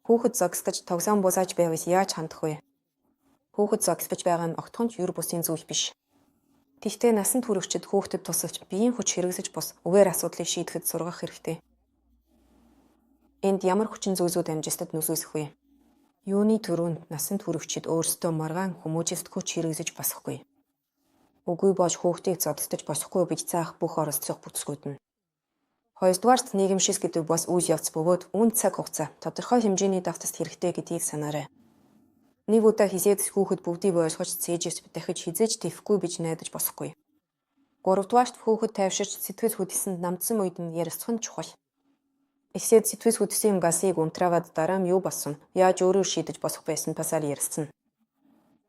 Хүүхэд зогсдож тогсоон бусааж байвал яаж хандах вэ? Хүүхэд зогсож байгаа нь огтхон ч юр бусын зүйл биш. Тэгвэл насанд хүрэгчид хүүхдэд тусалж биеийн хүч хэрэгсэж бус үгээр асуудлыг шийдэхэд сургах хэрэгтэй. Энд ямар хүчин зүйлсүүд амжилтад нөлөөлөх вэ? Юуны төрөнд насанд хүрэгчид өөрсдөө маргаан хүмүүжист хүч хэрэгсэж босхгүй. Үгүй болж хүүхдийг зодтолж босхгүй бич заах бүх оролцох бүтцгүүд нь. Хоёрдугаарт нийгэмшил гэдэг бас үйл явц бөгөөд үн цаг хугацаа тодорхой хэмжээний давтаст хэрэгтэй гэдгийг санаарай. Нэг удаа хизээд хүүхэд бүгдийг ойлгож цээжээс дахиж хизээж тэвхгүй бич найдаж босхгүй. Гуравдугаарт хүүхэд тайвширч сэтгэл хөдлөсөнд намдсан үед нь ярилцах нь чухал. Эхлээд сэтгэл хөдлөсөн гасыг унтраавад дараа нь юу болсон, яаж өөрөөр шийдэж босох байсан тасаар ярилцсан.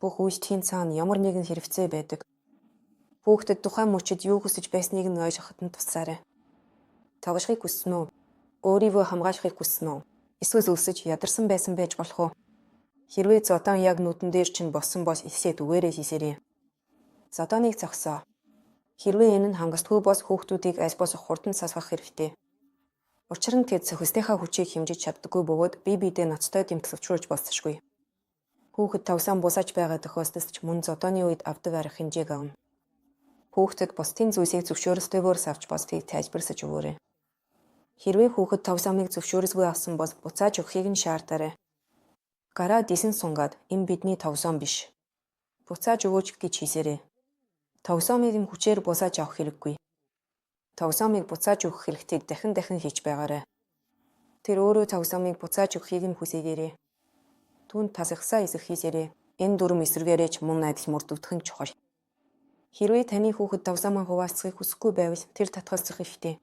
Бүх үйлдэлийн цаана ямар нэгэн хэрэгцээ байдаг. Хүүхдэд тухайн мөчид юу хүсэж байсныг нь ойлгоход нь тусаарай. Тоглохыг хүссэн үү? Өөрийгөө хамгаалахыг хүссэн үү? Эсвэл өлсөж ядарсан байсан байж болох уу? Хэрвээ зодон яг нүдэн дээр чинь болсон бол эсээд үгээрээ хийсэрээ. Зодоныг зогсоо. Хэрвээ энэ нь хангалтгүй бол хүүхдүүдийг аль болох хурдан сасгах хэрэгтэй. Учир нь тэд сөхөстийнхаа хүчийг хэмжиж чаддаггүй бөгөөд бие биедээ ноцтой дэмтлэгчүүлж болцсошгүй. Хүүхэд тавсаан бусааж байгаа тохиолдолд ч мөн зодооны үед авдаг арга хэмжээг авна. Хүүхдэд бусдын зүйлсийг зөвшөөрөлтөөр авч болтгийг тайлбарлаж өгөөрэй. Хэрвээ хүүхэд тавсаамыг зөвшөөрөлгүй авсан бол буцааж өгөхийг нь шаардаарай. Гараа дисэн сунгаад энэ бидний тавсаам биш. Буцааж өгөөч гэж хийсэрээ. Тавсаамыг нь хүчээр бусааж авах хэрэггүй. Тавсаамыг буцааж өгөх хэрэгтийг дахин хийж байгаарай. Тэр өөрөө тавсаамыг буцааж өгөхийг нь хүсээгээрэй. Түүнд тасгасаа эсэх хийсэрээ. Энэ дүрм эсрэгээрээ ч мөн адил мөрдөгдөх нь чухал. Хэрвээ таны хүүхэд тавсаамаа хуваалцахыг хүсэхгүй байвал тэр татгалзах хэрэгтэй.